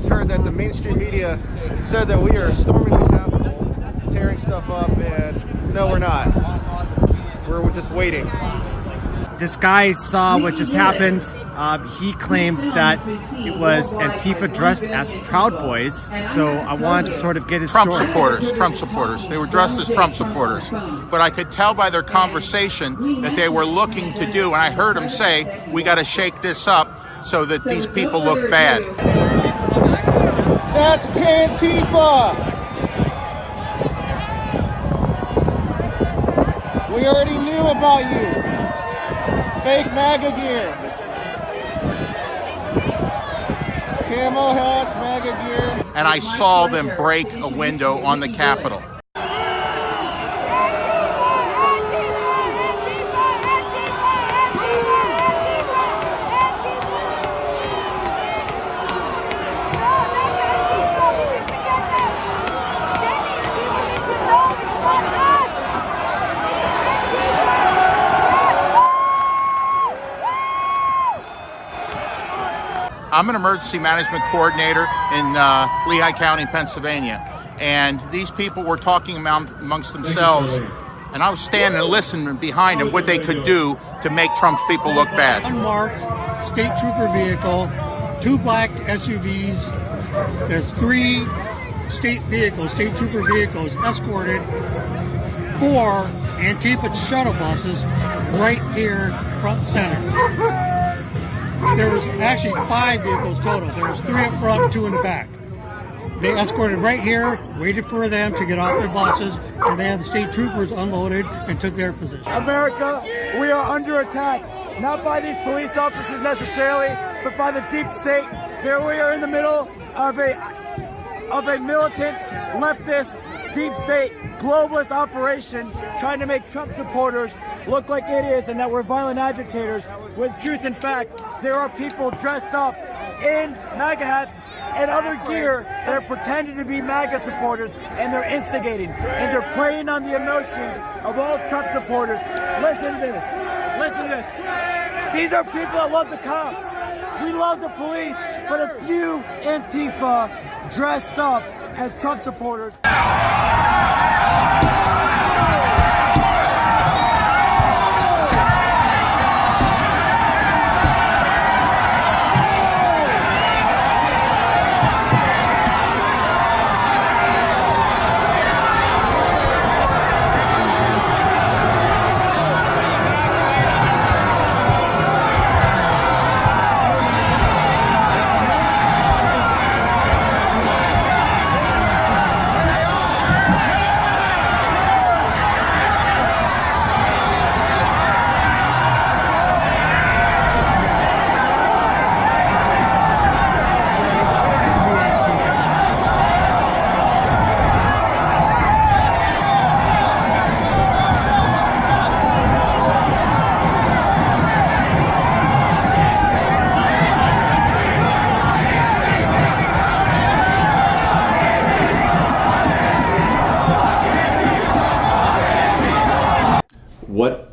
just heard that the mainstream media said that we are storming the Capitol, tearing stuff up, and no, we're not. We're just waiting. This guy saw what just happened. He claims that it was Antifa dressed as Proud Boys. So I wanted to sort of get his Trump story. Trump supporters. They were dressed as Trump supporters. But I could tell by their conversation that they were looking to do, and I heard them say, we got to shake this up so that these people look bad. That's Antifa! We already knew about you. Fake MAGA gear. Camo hats, MAGA gear. And I saw them break a window on the Capitol. I'm an emergency management coordinator in Lehigh County, Pennsylvania, and these people were talking amongst themselves, and I was standing and listening behind them what they could do to make Trump's people look bad. Unmarked state trooper vehicle, 2 black SUVs, there's 3 state trooper vehicles escorted 4 Antifa shuttle buses right here front and center. There was actually 5 vehicles total. There was 3 up front, 2 in the back. They escorted right here, waited for them to get off their buses, and they had the state troopers unloaded and took their position. America, we are under attack, not by these police officers necessarily, but by the deep state. Here we are in the middle of a militant, leftist, deep state, globalist operation trying to make Trump supporters look like idiots and that we're violent agitators. With truth and fact, there are people dressed up in MAGA hats and other gear that are pretending to be MAGA supporters, and they're instigating and they're playing on the emotions of all Trump supporters. Listen to this. Listen to this. These are people that love the cops. We love the police, but a few Antifa dressed up as Trump supporters.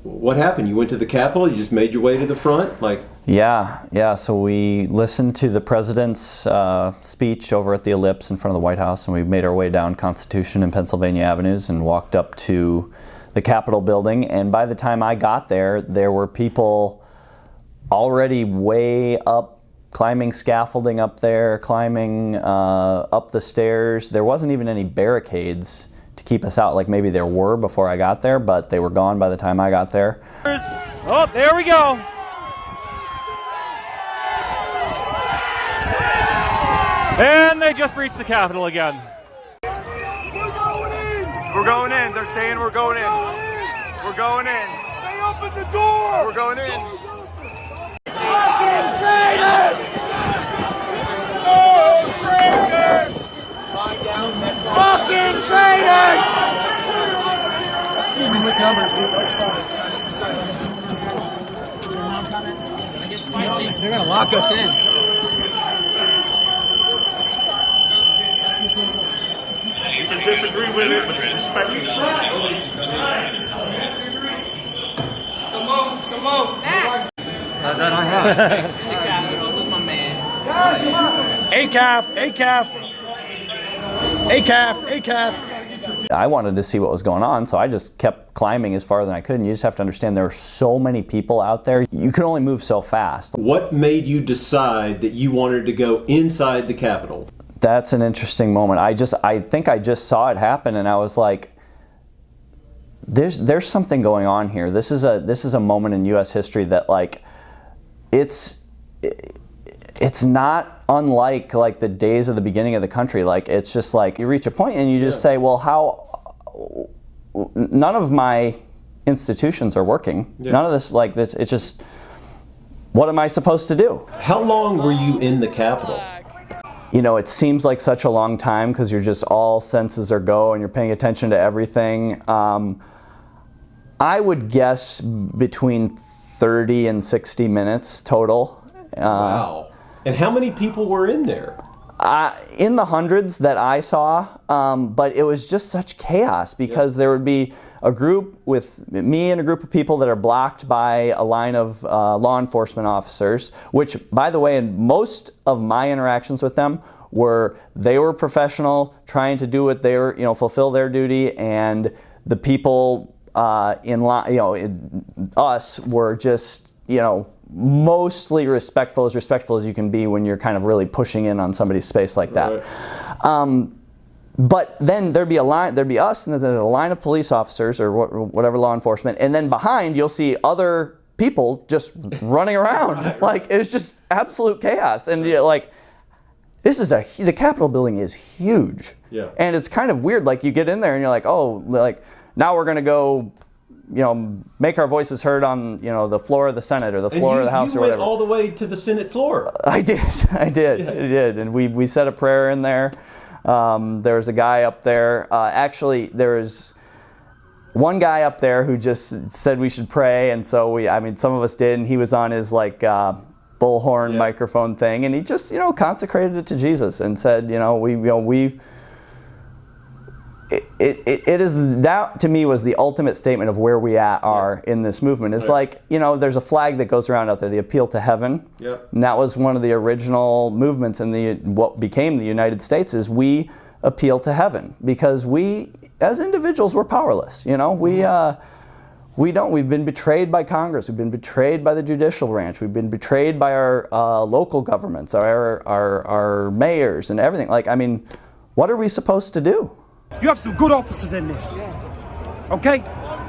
What happened? You went to the Capitol? You just made your way to the front? Yeah. So we listened to the president's speech over at the Ellipse in front of the White House, and we made our way down Constitution and Pennsylvania Avenues and walked up to the Capitol building. And by the time I got there, there were people already way up, climbing scaffolding up there, climbing up the stairs. There wasn't even any barricades to keep us out, like maybe there were before I got there, but they were gone by the time I got there. Oh, there we go. And they just breached the Capitol again. We're going in. They're saying we're going in. We're going in. They opened the door! We're going in. Fucking traitors! Oh, traitors! Fucking traitors! They're gonna lock us in. You can disagree with it, but respect it. Come on. That I have. The Capitol with my man. ACAF, ACAF, ACAF, ACAF. I wanted to see what was going on, so I just kept climbing as far as I could. And you just have to understand there are so many people out there. You can only move so fast. What made you decide that you wanted to go inside the Capitol? That's an interesting moment. I think I just saw it happen, and I was like, there's something going on here. This is a moment in U.S. history that, like, it's not unlike like the days of the beginning of the country. Like, it's just like you reach a point and you just say, well, none of my institutions are working. None of this, like this, it's just, what am I supposed to do? How long were you in the Capitol? You know, it seems like such a long time because you're just, all senses are go and you're paying attention to everything. I would guess between 30 and 60 minutes total. Wow. And how many people were in there? In the hundreds that I saw, but it was just such chaos because there would be a group with me and a group of people that are blocked by a line of law enforcement officers, which, by the way, in most of my interactions with them they were professional, trying to do what they were, fulfill their duty, and the people in line, us were just, mostly respectful as you can be when you're kind of really pushing in on somebody's space like that. Right. But then there'd be us, and there's a line of police officers or whatever law enforcement, and then behind you'll see other people just running around. Like, it's just absolute chaos. And like, the Capitol building is huge. Yeah. And it's kind of weird. Like, you get in there and you're like, oh, like, now we're gonna go, make our voices heard on, the floor of the Senate or the floor of the House or whatever. You went all the way to the Senate floor. I did. I did. And we said a prayer in there. There was a guy up there. Actually, there was one guy up there who just said we should pray, and so some of us did, and he was on his bullhorn microphone thing, and he just consecrated it to Jesus and said, It is, that to me was the ultimate statement of where we are in this movement. It's like, there's a flag that goes around out there, the appeal to heaven. Yep. And that was one of the original movements in what became the United States, is we appeal to heaven because we, as individuals, we're powerless. We've been betrayed by Congress. We've been betrayed by the judicial branch. We've been betrayed by our local governments, our mayors and everything. What are we supposed to do? You have some good officers in there, okay?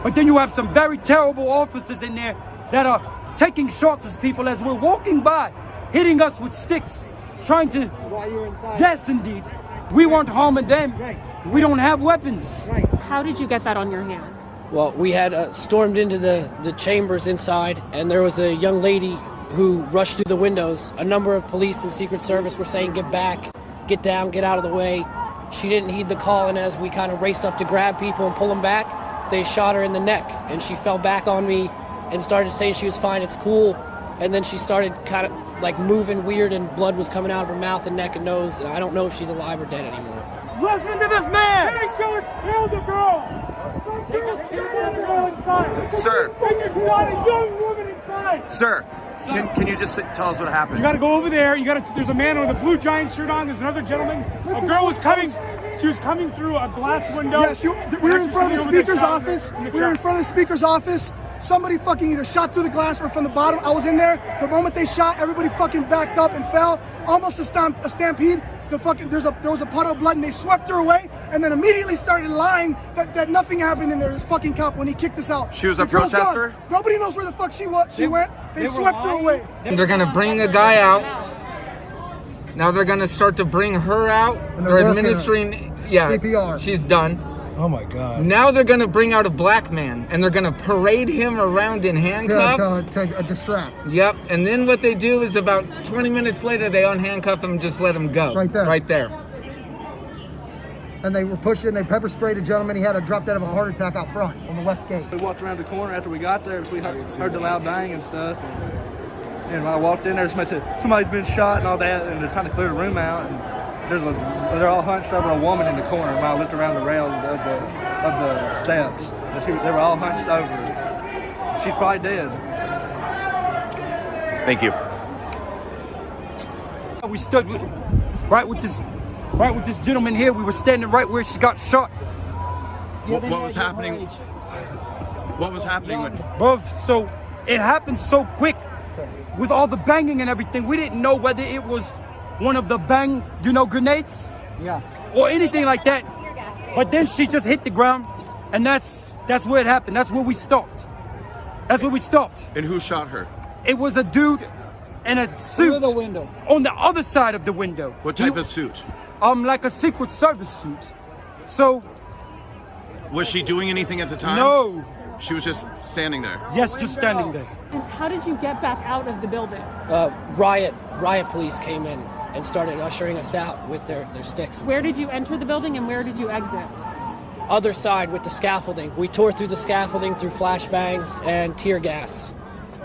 But then you have some very terrible officers in there that are taking shots at people as we're walking by, hitting us with sticks, trying to... While you're inside. Yes, indeed. We weren't harming them. Right. We don't have weapons. Right. How did you get that on your hand? Well, we had stormed into the chambers inside, and there was a young lady who rushed through the windows. A number of police and Secret Service were saying, get back, get down, get out of the way. She didn't heed the call, and as we kind of raced up to grab people and pull them back, they shot her in the neck, and she fell back on me and started saying she was fine, it's cool. And then she started kind of like moving weird, and blood was coming out of her mouth and neck and nose, and I don't know if she's alive or dead anymore. Listen to this man! They just killed the girl! They just killed the girl inside! Sir! They just shot a young woman inside! Sir! Can you just tell us what happened? You gotta go over there. There's a man with a blue giant shirt on. There's another gentleman. A girl was coming. She was coming through a glass window. Yeah, we were in front of the speaker's office. We were in front of the speaker's office. Somebody fucking either shot through the glass or from the bottom. I was in there. The moment they shot, everybody fucking backed up and fell. Almost a stampede. There was a puddle of blood, and they swept her away, and then immediately started lying that nothing happened in there. This fucking cop when he kicked us out. She was a protester? Nobody knows where the fuck she went. They swept her away. They're gonna bring a guy out. Now they're gonna start to bring her out. They're administering CPR. She's done. Oh my God. Now they're gonna bring out a black man and they're gonna parade him around in handcuffs. To distract. Yep. And then what they do is about 20 minutes later they unhandcuff him and just let him go. Right there. Right there. And they were pushing, they pepper sprayed a gentleman. He had dropped out of a heart attack out front on the west gate. We walked around the corner after we got there, we heard the loud bang and stuff. And when I walked in there, somebody said, somebody's been shot and all that, and they're trying to clear the room out. And they're all hunched over a woman in the corner. When I looked around the rail of the steps, they were all hunched over. She's probably dead. Thank you. We stood right with this gentleman here. We were standing right where she got shot. What was happening? What was happening when? Bro, so it happened so quick with all the banging and everything. We didn't know whether it was one of the grenades, or anything like that. But then she just hit the ground, and that's where it happened. That's where we stopped. That's where we stopped. And who shot her? It was a dude in a suit Through the window. on the other side of the window. What type of suit? Like a Secret Service suit. So. Was she doing anything at the time? No. She was just standing there. Yes, just standing there. And how did you get back out of the building? Riot police came in and started ushering us out with their sticks. Where did you enter the building and where did you exit? Other side with the scaffolding. We tore through the scaffolding through flashbangs and tear gas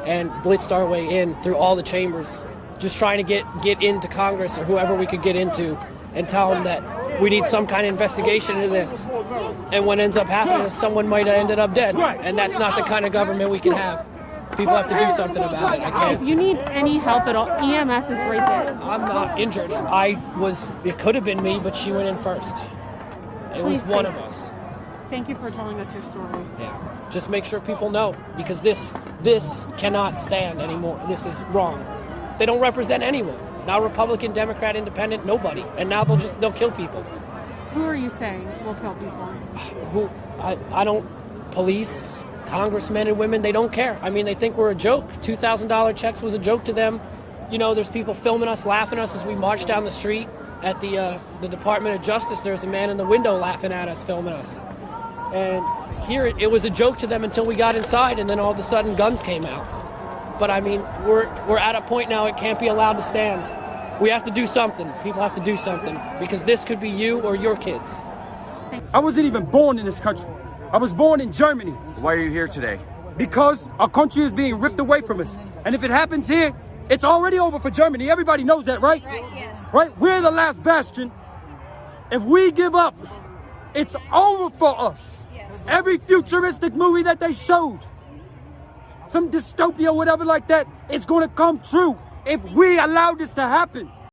and blitzed our way in through all the chambers, just trying to get into Congress or whoever we could get into and tell them that we need some kind of investigation into this. And what ends up happening is someone might have ended up dead. And that's not the kind of government we can have. People have to do something about it. I can't. If you need any help at all, EMS is right there. I'm not injured. It could have been me, but she went in first. It was one of us. Thank you for telling us your story. Yeah. Just make sure people know, because this cannot stand anymore. This is wrong. They don't represent anyone. Not Republican, Democrat, Independent, nobody. And now they'll kill people. Who are you saying will kill people? I don't, police, congressmen and women, they don't care. I mean, they think we're a joke. $2,000 checks was a joke to them. You know, there's people filming us, laughing at us as we march down the street at the Department of Justice. There's a man in the window laughing at us, filming us. And here it was a joke to them until we got inside, and then all of a sudden guns came out. But I mean, we're at a point now it can't be allowed to stand. We have to do something. People have to do something, because this could be you or your kids. I wasn't even born in this country. I was born in Germany. Why are you here today? Because our country is being ripped away from us. And if it happens here, it's already over for Germany. Everybody knows that, right? Right, yes. Right? We're the last bastion. If we give up, it's over for us. Yes. Every futuristic movie that they showed, some dystopia or whatever like that, it's going to come true if we allow this to happen.